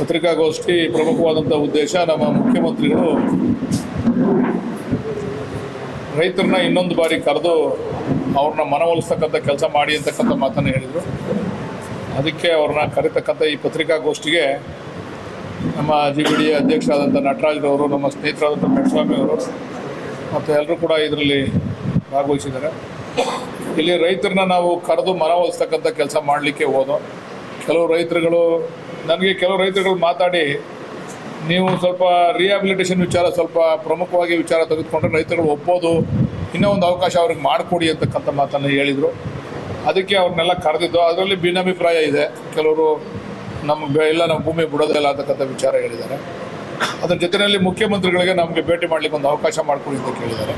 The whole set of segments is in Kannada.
ಪತ್ರಿಕಾಗೋಷ್ಠಿ ಪ್ರಮುಖವಾದಂಥ ಉದ್ದೇಶ ನಮ್ಮ ಮುಖ್ಯಮಂತ್ರಿಗಳು ರೈತರನ್ನ ಇನ್ನೊಂದು ಬಾರಿ ಕರೆದು ಅವ್ರನ್ನ ಮನವೊಲಿಸ್ತಕ್ಕಂಥ ಕೆಲಸ ಮಾಡಿ ಅಂತಕ್ಕಂಥ ಮಾತನ್ನು ಹೇಳಿದರು. ಅದಕ್ಕೆ ಅವ್ರನ್ನ ಕರೆತಕ್ಕಂಥ ಈ ಪತ್ರಿಕಾಗೋಷ್ಠಿಗೆ ನಮ್ಮ GBD ಅಧ್ಯಕ್ಷರಾದಂಥ ನಟರಾಜ್ರವರು, ನಮ್ಮ ಸ್ನೇಹಿತರಾದಂಥ ಮೆಟ್ಸ್ವಾಮಿ ಅವರು ಮತ್ತು ಎಲ್ಲರೂ ಕೂಡ ಇದರಲ್ಲಿ ಭಾಗವಹಿಸಿದ್ದಾರೆ. ಇಲ್ಲಿ ರೈತರನ್ನ ನಾವು ಕರೆದು ಮನವೊಲಿಸ್ತಕ್ಕಂಥ ಕೆಲಸ ಮಾಡಲಿಕ್ಕೆ ಹೋದೋ. ಕೆಲವು ರೈತರುಗಳು ಮಾತಾಡಿ ನೀವು ಸ್ವಲ್ಪ ರಿಹ್ಯಾಬಿಲಿಟೇಷನ್ ವಿಚಾರ ಸ್ವಲ್ಪ ಪ್ರಮುಖವಾಗಿ ವಿಚಾರ ತೆಗೆದುಕೊಂಡ್ರೆ ರೈತರುಗಳು ಒಪ್ಪೋದು, ಇನ್ನೂ ಒಂದು ಅವಕಾಶ ಅವ್ರಿಗೆ ಮಾಡಿಕೊಡಿ ಅಂತಕ್ಕಂಥ ಮಾತನ್ನು ಹೇಳಿದರು. ಅದಕ್ಕೆ ಅವ್ರನ್ನೆಲ್ಲ ಕರೆದಿದ್ದು. ಅದರಲ್ಲಿ ಭಿನ್ನಾಭಿಪ್ರಾಯ ಇದೆ. ಕೆಲವರು ನಮಗೆ ನಮ್ಮ ಭೂಮಿ ಬಿಡೋದಿಲ್ಲ ಅಂತಕ್ಕಂಥ ವಿಚಾರ ಹೇಳಿದ್ದಾರೆ. ಅದರ ಜೊತೆಯಲ್ಲಿ ಮುಖ್ಯಮಂತ್ರಿಗಳಿಗೆ ನಮಗೆ ಭೇಟಿ ಮಾಡಲಿಕ್ಕೆ ಒಂದು ಅವಕಾಶ ಮಾಡಿಕೊಡಿ ಅಂತ ಕೇಳಿದ್ದಾರೆ.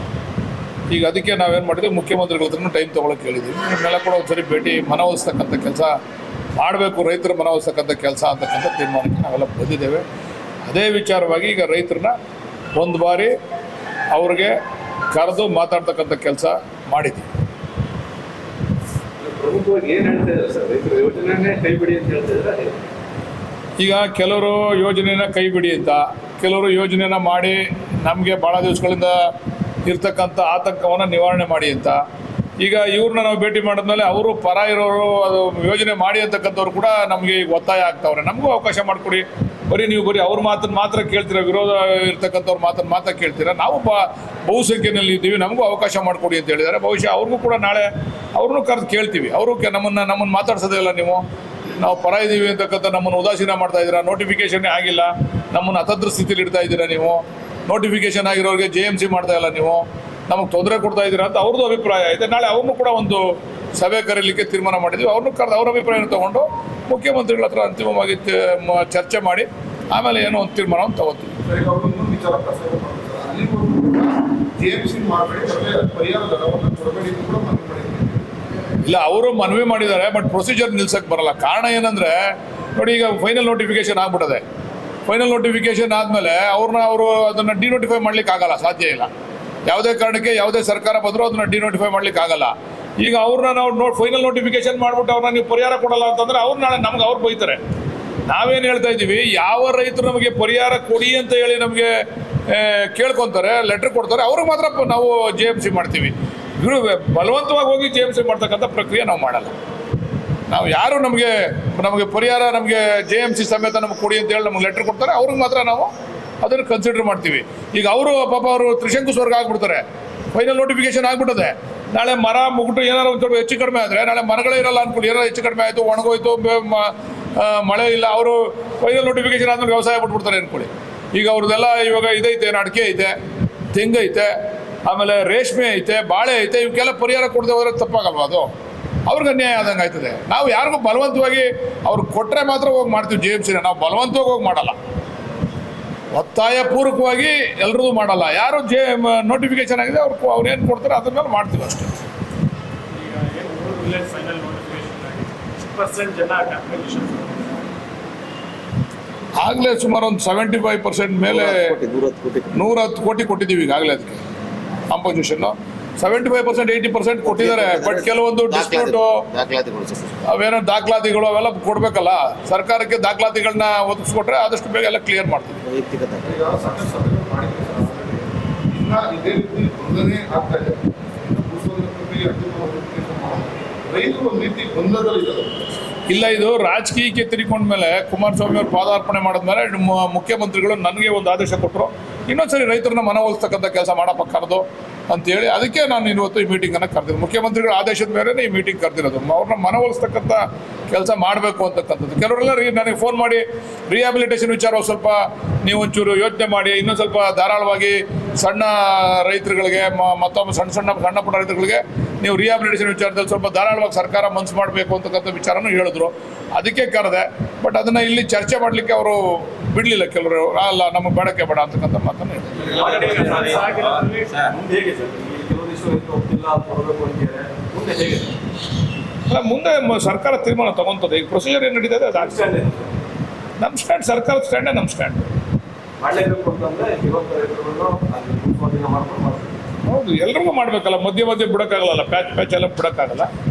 ಈಗ ಅದಕ್ಕೆ ನಾವೇನು ಮಾಡಿದ್ವಿ, ಮುಖ್ಯಮಂತ್ರಿಗಳ ಹತ್ರನೂ ಟೈಮ್ ತೊಗೊಳಕ್ಕೆ ಹೇಳಿದ್ದೀವಿ. ನಿಮ್ಮೆಲ್ಲ ಕೂಡ ಒಂದ್ಸರಿ ಭೇಟಿ ಮನವೊಲಿಸ್ತಕ್ಕಂಥ ಕೆಲಸ ಮಾಡಬೇಕು, ರೈತರು ಮನವೊಲಿಸ್ತಕ್ಕಂಥ ಕೆಲಸ ಅಂತಕ್ಕಂಥ ತೀರ್ಮಾನಕ್ಕೆ ನಾವೆಲ್ಲ ಬಂದಿದ್ದೇವೆ. ಅದೇ ವಿಚಾರವಾಗಿ ಈಗ ರೈತರನ್ನ ಒಂದು ಬಾರಿ ಅವ್ರಿಗೆ ಕರೆದು ಮಾತಾಡ್ತಕ್ಕಂಥ ಕೆಲಸ ಮಾಡಿದ್ದೀವಿ. ಈಗ ಕೆಲವರು ಯೋಜನೆನ ಕೈ ಬಿಡಿ ಅಂತ, ಕೆಲವರು ಯೋಜನೆನ ಮಾಡಿ ನಮಗೆ ಭಾಳ ದಿವಸಗಳಿಂದ ಇರ್ತಕ್ಕಂಥ ಆತಂಕವನ್ನು ನಿವಾರಣೆ ಮಾಡಿ ಅಂತ. ಈಗ ಇವ್ರನ್ನ ನಾವು ಭೇಟಿ ಮಾಡಿದ್ಮೇಲೆ ಅವರು ಪರ ಇರೋರು ಅದು ಯೋಜನೆ ಮಾಡಿ ಅಂತಕ್ಕಂಥವ್ರು ಕೂಡ ನಮಗೆ ಈಗ ಒತ್ತಾಯ ಆಗ್ತಾವ್ರೆ. ನಮಗೂ ಅವಕಾಶ ಮಾಡಿಕೊಡಿ, ನೀವು ಬರೀ ಅವ್ರ ಮಾತನ್ನು ಮಾತ್ರ ಕೇಳ್ತೀರಾ, ವಿರೋಧ ಇರ್ತಕ್ಕಂಥವ್ರ ಮಾತ್ರ ಕೇಳ್ತೀರಾ, ನಾವು ಬಹುಸಂಖ್ಯೆಯಲ್ಲಿ ಇದ್ದೀವಿ, ನಮಗೂ ಅವಕಾಶ ಮಾಡಿಕೊಡಿ ಅಂತ ಹೇಳಿದ್ದಾರೆ. ಬಹುಶಃ ಅವ್ರಿಗೂ ಕೂಡ ನಾಳೆ ಅವ್ರನ್ನೂ ಕರೆದು ಕೇಳ್ತೀವಿ. ಅವರು ನಮ್ಮನ್ನು ಮಾತಾಡ್ಸೋದೇ ಇಲ್ಲ, ನಾವು ಪರ ಇದ್ದೀವಿ ಅಂತಕ್ಕಂಥ ನಮ್ಮನ್ನು ಉದಾಸೀನ ಮಾಡ್ತಾ ಇದ್ದೀರಾ, ನೋಟಿಫಿಕೇಷನ್ನೇ ಆಗಿಲ್ಲ, ನಮ್ಮನ್ನು ಅತಂತ್ರ ಸ್ಥಿತಿಲಿ ಇಡ್ತಾ ಇದ್ದೀರಾ, ನೀವು ನೋಟಿಫಿಕೇಷನ್ ಆಗಿರೋರಿಗೆ JMC ಮಾಡ್ತಾ ಇಲ್ಲ, ನೀವು ನಮಗೆ ತೊಂದರೆ ಕೊಡ್ತಾ ಇದ್ದೀರಾ ಅಂತ ಅವ್ರದ್ದು ಅಭಿಪ್ರಾಯ ಇದೆ. ನಾಳೆ ಅವ್ರನ್ನೂ ಕೂಡ ಒಂದು ಸಭೆ ಕರೀಲಿಕ್ಕೆ ತೀರ್ಮಾನ ಮಾಡಿದ್ವಿ. ಅವ್ರನ್ನೂ ಕರೆದು ಅವ್ರ ಅಭಿಪ್ರಾಯನ ತೊಗೊಂಡು ಮುಖ್ಯಮಂತ್ರಿಗಳ ಹತ್ರ ಅಂತಿಮವಾಗಿ ಚರ್ಚೆ ಮಾಡಿ ಆಮೇಲೆ ಏನೋ ಒಂದು ತೀರ್ಮಾನವನ್ನು ತಗೋತೀವಿ. ಇಲ್ಲ, ಅವರು ಮನವಿ ಮಾಡಿದ್ದಾರೆ, ಬಟ್ ಪ್ರೊಸೀಜರ್ ನಿಲ್ಸಕ್ಕೆ ಬರಲ್ಲ. ಕಾರಣ ಏನಂದರೆ ನೋಡಿ, ಈಗ ಫೈನಲ್ ನೋಟಿಫಿಕೇಶನ್ ಆಗ್ಬಿಟ್ಟದೆ. ಫೈನಲ್ ನೋಟಿಫಿಕೇಶನ್ ಆದಮೇಲೆ ಅವರು ಅದನ್ನು ಡಿನೋಟಿಫೈ ಮಾಡ್ಲಿಕ್ಕೆ ಆಗಲ್ಲ, ಸಾಧ್ಯ ಇಲ್ಲ. ಯಾವುದೇ ಕಾರಣಕ್ಕೆ ಯಾವುದೇ ಸರ್ಕಾರ ಬಂದರೂ ಅದನ್ನು ಡಿನೋಟಿಫೈ ಮಾಡ್ಲಿಕ್ಕೆ ಆಗಲ್ಲ. ಈಗ ಅವ್ರನ್ನ ನಾವು ಫೈನಲ್ ನೋಟಿಫಿಕೇಶನ್ ಮಾಡಿಬಿಟ್ಟು ಅವ್ರನ್ನ ನೀವು ಪರಿಹಾರ ಕೊಡಲ್ಲ ಅಂತಂದರೆ ಅವ್ರು ನಾಳೆ ನಮ್ಗೆ ಅವ್ರು ಬೈತಾರೆ. ನಾವೇನು ಹೇಳ್ತಾ ಇದ್ದೀವಿ, ಯಾವ ರೈತರು ನಮಗೆ ಪರಿಹಾರ ಕೊಡಿ ಅಂತ ಹೇಳಿ ನಮಗೆ ಕೇಳ್ಕೊತಾರೆ, ಲೆಟ್ರ್ ಕೊಡ್ತಾರೆ, ಅವ್ರಿಗೆ ಮಾತ್ರ ನಾವು JMC ಮಾಡ್ತೀವಿ. ಇವರು ಬಲವಂತವಾಗಿ ಹೋಗಿ JMC ಮಾಡ್ತಕ್ಕಂಥ ಪ್ರಕ್ರಿಯೆ ನಾವು ಮಾಡಲ್ಲ. ನಾವು ಯಾರು ನಮಗೆ ಪರಿಹಾರ JMC ಸಮೇತ ನಮಗೆ ಕೊಡಿ ಅಂತ ಹೇಳಿ ನಮ್ಗೆ ಲೆಟ್ರ್ ಕೊಡ್ತಾರೆ, ಅವ್ರಿಗೆ ಮಾತ್ರ ನಾವು ಅದನ್ನು ಕನ್ಸಿಡರ್ ಮಾಡ್ತೀವಿ. ಈಗ ಅವರು ತ್ರಿಶಂಕು ಸ್ವರ್ಗ ಆಗ್ಬಿಡ್ತಾರೆ. ಫೈನಲ್ ನೋಟಿಫಿಕೇಶನ್ ಆಗ್ಬಿಟ್ಟದೆ. ನಾಳೆ ಮರ ಮುಗಿಟು ಏನಾರು ಒಂದು ಸ್ವಲ್ಪ ಹೆಚ್ಚು ಕಡಿಮೆ ಆದರೆ, ನಾಳೆ ಮರಗಳೇ ಇರಲ್ಲ ಅಂದ್ಕೊಳ್ಳಿ, ಏನಾರು ಹೆಚ್ಚು ಕಡಿಮೆ ಆಯಿತು, ಒಣಗೋಯ್ತು, ಮಳೆ ಇಲ್ಲ, ಅವರು ಫೈನಲ್ ನೋಟಿಫಿಕೇಶನ್ ಆದ್ಮೇಲೆ ವ್ಯವಸಾಯ ಬಿಟ್ಬಿಡ್ತಾರೆ ಅಂದ್ಕೊಳ್ಳಿ. ಈಗ ಅವ್ರದ್ದೆಲ್ಲ ಇವಾಗ ಇದೈತೆ, ಅಡಿಕೆ ಐತೆ, ತೆಂಗೈತೆ, ಆಮೇಲೆ ರೇಷ್ಮೆ ಐತೆ, ಬಾಳೆ ಐತೆ, ಇವಕ್ಕೆಲ್ಲ ಪರಿಹಾರ ಕೊಡದೆ ಹೋದ್ರೆ ತಪ್ಪಾಗಲ್ವ? ಅದು ಅವ್ರಿಗೆ ಅನ್ಯಾಯ ಆದಂಗೆ ಆಯ್ತದೆ. ನಾವು ಯಾರಿಗೂ ಬಲವಂತವಾಗಿ ಅವ್ರು ಕೊಟ್ಟರೆ ಮಾತ್ರ ಹೋಗಿ ಮಾಡ್ತೀವಿ JMCನ. ನಾವು ಬಲವಂತವಾಗಿ ಹೋಗಿ ಮಾಡಲ್ಲ, ಒತ್ತಾಯ ಪೂರ್ವಕವಾಗಿ ಎಲ್ಲರದು ಮಾಡಲ್ಲ. ಯಾರು ನೋಟಿಫಿಕೇಶನ್ ಆಗಿದೆ ಅವ್ರು ಏನು ಕೊಡ್ತಾರೆ ಅದ್ರ ಮೇಲೆ ಮಾಡ್ತೀವಿ ಅಷ್ಟೇ. ಆಗಲೇ ಸುಮಾರು ಒಂದು 75% ಮೇಲೆ 110 ಕೋಟಿ ಕೊಟ್ಟಿದ್ದೀವಿ ಈಗಾಗಲೇ. ಅದಕ್ಕೆ ಕಾಂಪೋಸಿಷನ್ನು 75%, 80% ಕೊಟ್ಟಿದ್ದಾರೆ. ಬಟ್ ಕೆಲವೊಂದು ಡಿಸ್ಪ್ಯೂಟು, ಅವೇನೋ ದಾಖಲಾತಿಗಳು ಅವೆಲ್ಲ ಕೊಡಬೇಕಲ್ಲ. ಸರ್ಕಾರಕ್ಕೆ ದಾಖಲಾತಿಗಳನ್ನ ಒದಗಿಸ್ಕೊಟ್ರೆ ಆದಷ್ಟು ಬೇಗ ಎಲ್ಲ ಕ್ಲಿಯರ್ ಮಾಡ್ತೀವಿ. ಇಲ್ಲ, ಇದು ರಾಜಕೀಯಕ್ಕೆ ತಿರ್ಕೊಂಡ್ಮೇಲೆ ಕುಮಾರಸ್ವಾಮಿ ಅವರು ಪಾದಾರ್ಪಣೆ ಮಾಡಿದ್ಮೇಲೆ ಮುಖ್ಯಮಂತ್ರಿಗಳು ನನಗೆ ಒಂದು ಆದೇಶ ಕೊಟ್ಟರು, ಇನ್ನೊಂದ್ಸರಿ ರೈತರನ್ನ ಮನವೊಲಿಸ್ತಕ್ಕಂಥ ಕೆಲಸ ಮಾಡಪ್ಪ ಕರೆದು ಅಂತೇಳಿ. ಅದಕ್ಕೆ ನಾನು ಇವತ್ತು ಈ ಮೀಟಿಂಗನ್ನು ಕರೆದಿದ್ದು. ಮುಖ್ಯಮಂತ್ರಿಗಳ ಆದೇಶದ ಮೇಲೆ ಈ ಮೀಟಿಂಗ್ ಕರೆದಿರೋದು. ಅವ್ರನ್ನ ಮನವೊಲಿಸ್ತಕ್ಕಂಥ ಕೆಲಸ ಮಾಡಬೇಕು ಅಂತಕ್ಕಂಥದ್ದು. ಕೆಲವರೆಲ್ಲ ನನಗೆ ಫೋನ್ ಮಾಡಿ ರಿಹ್ಯಾಬಿಲಿಟೇಷನ್ ವಿಚಾರ ಸ್ವಲ್ಪ ನೀವು ಒಂಚೂರು ಯೋಚನೆ ಮಾಡಿ, ಇನ್ನೊಂದು ಸ್ವಲ್ಪ ಧಾರಾಳವಾಗಿ ಸಣ್ಣ ರೈತರುಗಳಿಗೆ, ಮತ್ತೊಮ್ಮೆ ಸಣ್ಣ ಪುಟ್ಟ ರೈತರುಗಳಿಗೆ ನೀವು ರಿಹ್ಯಾಬಿಲಿಟೇಷನ್ ವಿಚಾರದಲ್ಲಿ ಸ್ವಲ್ಪ ಧಾರಾಳವಾಗಿ ಸರ್ಕಾರ ಮನಸ್ಸು ಮಾಡಬೇಕು ಅಂತಕ್ಕಂಥ ವಿಚಾರನೂ ಹೇಳಿದ್ರು. ಅದಕ್ಕೆ ಕರೆದೆ. ಬಟ್ ಅದನ್ನು ಇಲ್ಲಿ ಚರ್ಚೆ ಮಾಡಲಿಕ್ಕೆ ಅವರು ಬಿಡಲಿಲ್ಲ. ಕೆಲವರು ಅಲ್ಲ, ನಮಗೆ ಬೇಡಕ್ಕೆ ಬೇಡ ಅಂತಕ್ಕಂಥ ಮಾತನ್ನು ಹೇಳಿದ್ರು. ಅಲ್ಲ, ಮುಂದೆ ಸರ್ಕಾರ ತೀರ್ಮಾನ ತಗೊಂತದೆ. ಈಗ ಪ್ರೊಸೀಜರ್ ಏನು ನಡೀತದೆ ಅದು ಆಗ್ತದೆ. ನಮ್ಮ ಸ್ಟ್ಯಾಂಡ್, ಸರ್ಕಾರದ ಸ್ಟ್ಯಾಂಡೇ ನಮ್ಮ ಸ್ಟ್ಯಾಂಡ್. ಹೌದು, ಎಲ್ರಿಗೂ ಮಾಡಬೇಕಲ್ಲ. ಮಧ್ಯೆ ಬಿಡೋಕ್ಕಾಗಲ್ಲ, ಪ್ಯಾಚ್ ಎಲ್ಲ ಬಿಡೋಕ್ಕಾಗಲ್ಲ.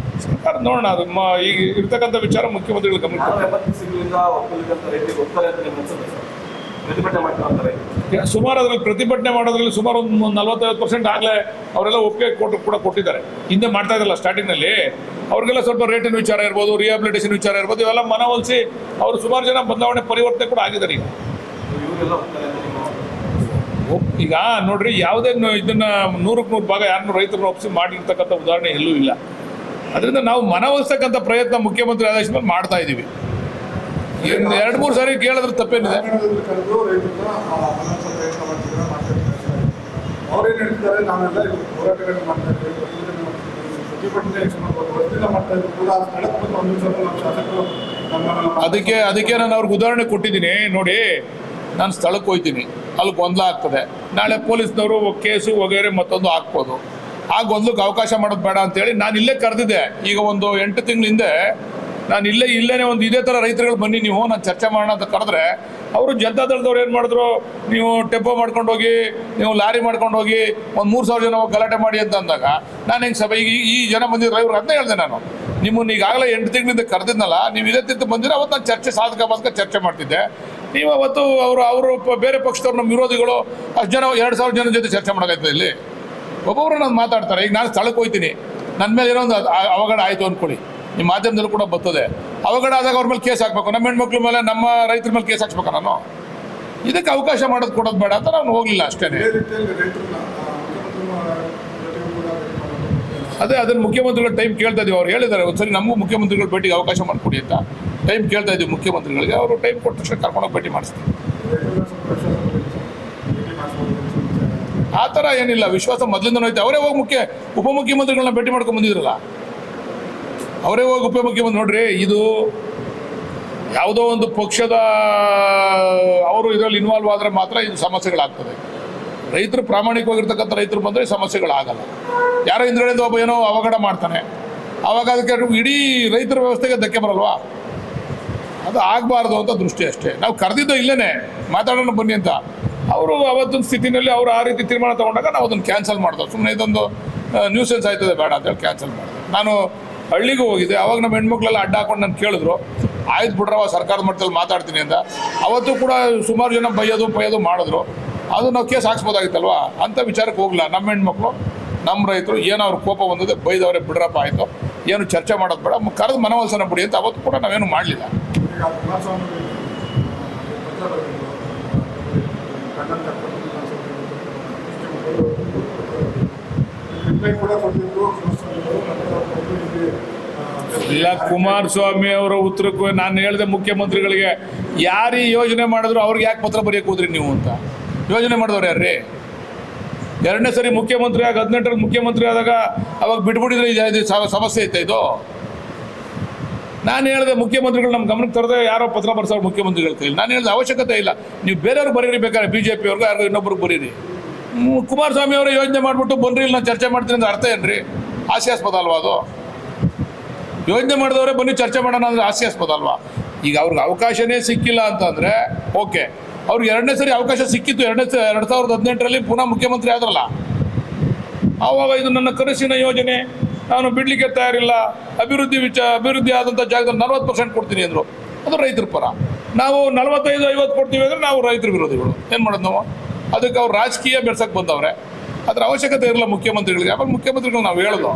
ಸರ್ಕಾರ ನೋಡೋಣ, ಅದು ಈಗ ಇರ್ತಕ್ಕಂಥ ವಿಚಾರ ಮುಖ್ಯಮಂತ್ರಿಗಳ ಗಮನಕ್ಕೆ ನಾನು 70 ಸಿಗಲಿಲ್ಲ ಒಕ್ಕಲಿಗಂತ ರೈತರಿಗೆ ಒಪ್ತಾರೆ ಅಂತ ನಿಮ್ಗೆ ಅನ್ಸುತ್ತೆ ಸರ್? ಪ್ರತಿಭಟನೆ ಮಾಡ್ತಾರೆ ರೈತರು ಸುಮಾರು ಅದ್ರಲ್ಲಿ ಪ್ರತಿಭಟನೆ ಮಾಡೋದ್ರಲ್ಲಿ ಸುಮಾರು ಒಂದು 40-50% ಆಗಲೇ ಅವರೆಲ್ಲ ಒಪ್ಪಿಗೆ ಕೂಡ ಕೊಟ್ಟಿದ್ದಾರೆ. ಹಿಂದೆ ಮಾಡ್ತಾ ಇದ್ರಲ್ಲ ಸ್ಟಾರ್ಟಿಂಗ್ನಲ್ಲಿ, ಅವ್ರಿಗೆಲ್ಲ ಸ್ವಲ್ಪ ರೇಟಿನ ವಿಚಾರ ಇರ್ಬೋದು, ರಿಹಾಬಿಲಿಟೇಷನ್ ವಿಚಾರ ಇರ್ಬೋದು, ಇವೆಲ್ಲ ಮನವೊಲಿಸಿ ಅವರು ಸುಮಾರು ಜನ ಬದಲಾವಣೆ ಪರಿವರ್ತನೆ ಕೂಡ ಆಗಿದ್ದಾರೆ. ಇವರೆಲ್ಲ ಒಪ್ತಾರೆ ಅಂತ ನಿಮ್ಮ ಈಗ ನೋಡ್ರಿ, ಯಾವುದೇ ಇದನ್ನ 100% ಭಾಗ ಯಾರನ್ನು ರೈತರನ್ನ ಒಪ್ಪಿಸಿ ಮಾಡಿರ್ತಕ್ಕಂಥ ಉದಾಹರಣೆ ಎಲ್ಲೂ ಇಲ್ಲ. ಅದರಿಂದ ನಾವು ಮನವೊಲಿಸ್ತಕ್ಕಂಥ ಪ್ರಯತ್ನ ಮುಖ್ಯಮಂತ್ರಿ ಆದೇಶ ಮೇಲೆ ಮಾಡ್ತಾ ಇದ್ದೀವಿ. 2-3 ಸಾರಿ ಕೇಳಿದ್ರೆ ತಪ್ಪೇನಿದೆ. ಕರೆದು ರೈತರನ್ನ ಪ್ರಯತ್ನ ಅವ್ರೇನು ಹೇಳ್ತಾರೆ, ನಾವೆಲ್ಲ ಹೋರಾಟಗಳನ್ನು ಮಾಡ್ತಾ ಇದ್ದೀವಿ, ಪ್ರತಿಭಟನೆ ವರ್ಷದಿಂದ ಮಾಡ್ತಾ ಇದ್ರು ಕೂಡ ಸ್ಥಳಕ್ಕೆ ಬಂದು ಒಂದು ಸ್ವಲ್ಪ ನಮ್ಮ ಶಾಸಕರು ಅದಕ್ಕೆ ನಾನು ಅವ್ರಿಗೆ ಉದಾಹರಣೆ ಕೊಟ್ಟಿದ್ದೀನಿ ನೋಡಿ. ನಾನು ಸ್ಥಳಕ್ಕೆ ಹೋಗ್ತೀನಿ, ಅಲ್ಲಿ ಗೊಂದಲ ಆಗ್ತದೆ, ನಾಳೆ ಪೊಲೀಸ್ನವರು ಕೇಸು ವಗೈರೆ ಮತ್ತೊಂದು ಹಾಕ್ಬೋದು. ಆ ಗೊಂದಲಕ್ಕೆ ಅವಕಾಶ ಮಾಡೋದು ಬೇಡ ಅಂತೇಳಿ ನಾನು ಇಲ್ಲೇ ಕರೆದಿದ್ದೆ. ಈಗ ಒಂದು 8 ತಿಂಗಳ ಹಿಂದೆ ನಾನು ಇಲ್ಲೇನೆ ಒಂದು ಇದೇ ಥರ ರೈತರುಗಳು ಬನ್ನಿ ನೀವು ನಾನು ಚರ್ಚೆ ಮಾಡೋಣ ಅಂತ ಕರೆದ್ರೆ, ಅವರು ಜನತಾದಳದವ್ರು ಏನು ಮಾಡಿದ್ರು, ನೀವು ಟೆಂಪೋ ಮಾಡ್ಕೊಂಡು ಹೋಗಿ, ನೀವು ಲಾರಿ ಮಾಡ್ಕೊಂಡು ಹೋಗಿ ಒಂದು 3,000 ಜನ ಹೋಗಿ ಗಲಾಟೆ ಮಾಡಿ ಅಂತ ಅಂದಾಗ ನಾನು ಹೆಂಗೆ ಸಭೆ ಈ ಜನ ಬಂದಿದ್ರು ರೈತರು ಅದನ್ನೇ ಹೇಳಿದೆ ನಾನು. ನಿಮ್ಮನ್ನು ಈಗಾಗಲೇ 8 ತಿಂಗಳಿಂದ ಕರೆದಿದ್ನಲ್ಲ, ನೀವು ಇದೇ ತಿಂತ ಬಂದಿರೋ ಅವತ್ತು ನಾನು ಚರ್ಚೆ ಸಾಧಕ ಚರ್ಚೆ ಮಾಡ್ತಿದ್ದೆ. ನೀವು ಅವತ್ತು ಅವರು ಬೇರೆ ಪಕ್ಷದವ್ರು ನಮ್ಮ ವಿರೋಧಿಗಳು ಅಷ್ಟು ಜನ 2,000 ಜನ ಜೊತೆ ಚರ್ಚೆ ಮಾಡೋಕ್ಕಾಯ್ತದೆ ಇಲ್ಲಿ? ಒಬ್ಬೊಬ್ಬರು ನಾನು ಮಾತಾಡ್ತಾರೆ. ಈಗ ನಾನು ಸ್ಥಳಕ್ಕೆ ಹೋಗ್ತೀನಿ, ನನ್ನ ಮೇಲೆ ಏನೋ ಒಂದು ಅವಘಡ ಆಯಿತು ಅಂದ್ಕೊಳ್ಳಿ, ನಿಮ್ಮ ಮಾಧ್ಯಮದಲ್ಲೂ ಕೂಡ ಬರ್ತದೆ. ಅವಘಡ ಆದಾಗ ಅವ್ರ ಮೇಲೆ ಕೇಸ್ ಹಾಕ್ಬೇಕು, ನಮ್ಮ ಹೆಣ್ಮಕ್ಳ ಮೇಲೆ ನಮ್ಮ ರೈತರ ಮೇಲೆ ಕೇಸ್ ಹಾಕ್ಸ್ಬೇಕು. ನಾನು ಇದಕ್ಕೆ ಅವಕಾಶ ಮಾಡೋದು ಕೊಡೋದು ಬೇಡ ಅಂತ ನಾನು ಹೋಗಲಿಲ್ಲ ಅಷ್ಟೇ. ಅದನ್ನು ಮುಖ್ಯಮಂತ್ರಿಗಳು ಟೈಮ್ ಕೇಳ್ತಾ ಇದೀವಿ. ಅವ್ರು ಹೇಳಿದ್ದಾರೆ ಒಂದ್ಸರಿ ನಮಗೂ ಮುಖ್ಯಮಂತ್ರಿಗಳು ಭೇಟಿಗೆ ಅವಕಾಶ ಮಾಡಿಕೊಡಿ ಅಂತ ಟೈಮ್ ಕೇಳ್ತಾ ಇದ್ದೀವಿ ಮುಖ್ಯಮಂತ್ರಿಗಳಿಗೆ. ಅವರು ಟೈಮ್ ಕೊಟ್ಟ ತಕ್ಷಣ ಕರ್ಕೊಂಡೋಗಿ ಭೇಟಿ ಮಾಡಿಸ್ತೀವಿ. ಆ ಥರ ಏನಿಲ್ಲ, ವಿಶ್ವಾಸ ಮೊದಲಿಂದ ಹೋಯ್ತು. ಅವರೇ ಹೋಗಿ ಉಪಮುಖ್ಯಮಂತ್ರಿಗಳನ್ನ ಭೇಟಿ ಮಾಡ್ಕೊಂಡು ಬಂದಿದ್ರಲ್ಲ, ಅವರೇ ಹೋಗಿ ಉಪಮುಖ್ಯಮಂತ್ರಿ. ನೋಡ್ರಿ, ಇದು ಯಾವುದೋ ಒಂದು ಪಕ್ಷದ ಅವರು ಇದರಲ್ಲಿ ಇನ್ವಾಲ್ವ್ ಆದರೆ ಮಾತ್ರ ಇದು ಸಮಸ್ಯೆಗಳಾಗ್ತದೆ. ರೈತರು ಪ್ರಾಮಾಣಿಕವಾಗಿರ್ತಕ್ಕಂಥ ರೈತರು ಬಂದರೆ ಸಮಸ್ಯೆಗಳಾಗಲ್ಲ. ಯಾರೋ ಹಿಂದ್ಗಡೆಯಿಂದ ಒಬ್ಬ ಏನೋ ಅವಘಡ ಮಾಡ್ತಾನೆ, ಆವಾಗ ಅದಕ್ಕೆ ಇಡೀ ರೈತರ ವ್ಯವಸ್ಥೆಗೆ ಧಕ್ಕೆ ಬರಲ್ವಾ? ಅದು ಆಗಬಾರ್ದು ಅಂತ ದೃಷ್ಟಿ ಅಷ್ಟೇ. ನಾವು ಕರೆದಿದ್ದು ಇಲ್ಲೇ ಮಾತಾಡೋಣ ಬನ್ನಿ ಅಂತ. ಅವರು ಅವತ್ತೊಂದು ಸ್ಥಿತಿನಲ್ಲಿ ಅವರು ಆ ರೀತಿ ತೀರ್ಮಾನ ತೊಗೊಂಡಾಗ ನಾವು ಅದನ್ನು ಕ್ಯಾನ್ಸಲ್ ಮಾಡಿದೆವು. ಸುಮ್ಮನೆ ಇದೊಂದು ನ್ಯೂಸೆನ್ಸ್ ಆಯ್ತದೆ ಬೇಡ ಅಂತೇಳಿ ಕ್ಯಾನ್ಸಲ್ ಮಾಡಿದೆ. ನಾನು ಹಳ್ಳಿಗೂ ಹೋಗಿದ್ದೆ, ಅವಾಗ ನಮ್ಮ ಹೆಣ್ಮಕ್ಳೆಲ್ಲ ಅಡ್ಡ ಹಾಕೊಂಡು ನಾನು ಕೇಳಿದ್ರು, ಆಯ್ತು ಬಿಡ್ರವ ಸರ್ಕಾರದ ಮಟ್ಟದಲ್ಲಿ ಮಾತಾಡ್ತೀನಿ ಅಂತ. ಅವತ್ತು ಕೂಡ ಸುಮಾರು ಜನ ಬೈಯೋದು ಮಾಡಿದ್ರು. ಅದು ನಾವು ಕೇಸ್ ಹಾಕ್ಸ್ಬೋದಾಗಿತ್ತಲ್ವಾ ಅಂತ ವಿಚಾರಕ್ಕೆ ಹೋಗಲ್ಲ. ನಮ್ಮ ಹೆಣ್ಮಕ್ಳು ನಮ್ಮ ರೈತರು ಏನೋ ಅವ್ರ ಕೋಪ ಬಂದಿದೆ, ಬೈದವರೇ ಬಿಡ್ರಪ್ಪ ಆಯಿತು, ಏನು ಚರ್ಚೆ ಮಾಡೋದು ಬೇಡ, ಕರೆದು ಮನವೊಲಿಸೋಣ ಬಿಡಿ ಅಂತ ಅವತ್ತು ಕೂಡ ನಾವೇನು ಮಾಡಲಿಲ್ಲ. ಇಲ್ಲ, ಕುಮಾರಸ್ವಾಮಿ ಅವರ ಉತ್ತರಕ್ಕೂ ನಾನು ಹೇಳಿದೆ ಮುಖ್ಯಮಂತ್ರಿಗಳಿಗೆ, ಯಾರು ಈ ಯೋಜನೆ ಮಾಡಿದ್ರು ಅವ್ರಿಗೆ ಯಾಕೆ ಪತ್ರ ಬರೆಯಕ್ಕೆ ಹೋದ್ರಿ ನೀವು ಅಂತ. ಯೋಜನೆ ಮಾಡಿದವ್ರು ಯಾರ್ರೀ? 2ನೇ ಸರಿ ಮುಖ್ಯಮಂತ್ರಿ ಆಗಿ 18ರಲ್ಲಿ ಮುಖ್ಯಮಂತ್ರಿ ಆದಾಗ ಅವಾಗ ಬಿಟ್ಬಿಟ್ಟಿದ್ರೆ ಇದು ಸಮಸ್ಯೆ ಐತೆ ಇದು. ನಾನು ಹೇಳಿದೆ ಮುಖ್ಯಮಂತ್ರಿಗಳು ನಮ್ಮ ಗಮನಕ್ಕೆ ತರದೆ ಯಾರೋ ಪತ್ರ ಬರ್ಸೋರು ಮುಖ್ಯಮಂತ್ರಿಗಳ ಕೈಲಿ. ನಾನು ಹೇಳಿದ ಅವಶ್ಯಕತೆ ಇಲ್ಲ, ನೀವು ಬೇರೆಯವ್ರಿಗೆ ಬರೀರಿ, ಬೇಕಾದ್ರೆ BJP ಅವ್ರಿಗೂ ಯಾರಿಗೂ ಇನ್ನೊಬ್ರಿಗೆ ಬರೀರಿ. ಕುಮಾರಸ್ವಾಮಿ ಅವರ ಯೋಜನೆ ಮಾಡಿಬಿಟ್ಟು ಬನ್ರಿ ನಾನು ಚರ್ಚೆ ಮಾಡ್ತೀನಿ ಅಂದ್ರೆ ಅರ್ಥ ಏನ್ರಿ? ಹಾಸ್ಯಾಸ್ಪದ ಅಲ್ವಾ ಅದು? ಯೋಜನೆ ಮಾಡಿದವರೇ ಬನ್ನಿ ಚರ್ಚೆ ಮಾಡೋಣ ಅಂದರೆ ಹಾಸ್ಯಾಸ್ಪದ ಅಲ್ವಾ? ಈಗ ಅವ್ರಿಗೆ ಅವಕಾಶನೇ ಸಿಕ್ಕಿಲ್ಲ ಅಂತಂದರೆ ಓಕೆ. ಅವ್ರಿಗೆ 2ನೇ ಸರಿ ಅವಕಾಶ ಸಿಕ್ಕಿತ್ತು. 2018ರಲ್ಲಿ ಪುನಃ ಮುಖ್ಯಮಂತ್ರಿ ಆದ್ರಲ್ಲ, ಆವಾಗ ಇದು ನನ್ನ ಕನಸಿನ ಯೋಜನೆ, ನಾನು ಬಿಡಲಿಕ್ಕೆ ತಯಾರಿಲ್ಲ, ಅಭಿವೃದ್ಧಿ ಆದಂಥ ಜಾಗದಲ್ಲಿ 40% ಕೊಡ್ತೀನಿ ಅಂದರು. ಅದು ರೈತರ ಪರ. ನಾವು 45-50 ಕೊಡ್ತೀವಿ ಅಂದರೆ ನಾವು ರೈತರ ವಿರೋಧಿಗಳು. ಏನು ಮಾಡೋದು ನಾವು? ಅದಕ್ಕೆ ಅವ್ರು ರಾಜಕೀಯ ಬೆಳ್ಸಕ್ಕೆ ಬಂದವ್ರೆ. ಅದರ ಅವಶ್ಯಕತೆ ಇರಲ್ಲ ಮುಖ್ಯಮಂತ್ರಿಗಳಿಗೆ. ಆವಾಗ ಮುಖ್ಯಮಂತ್ರಿಗಳು ನಾವು ಹೇಳೋದು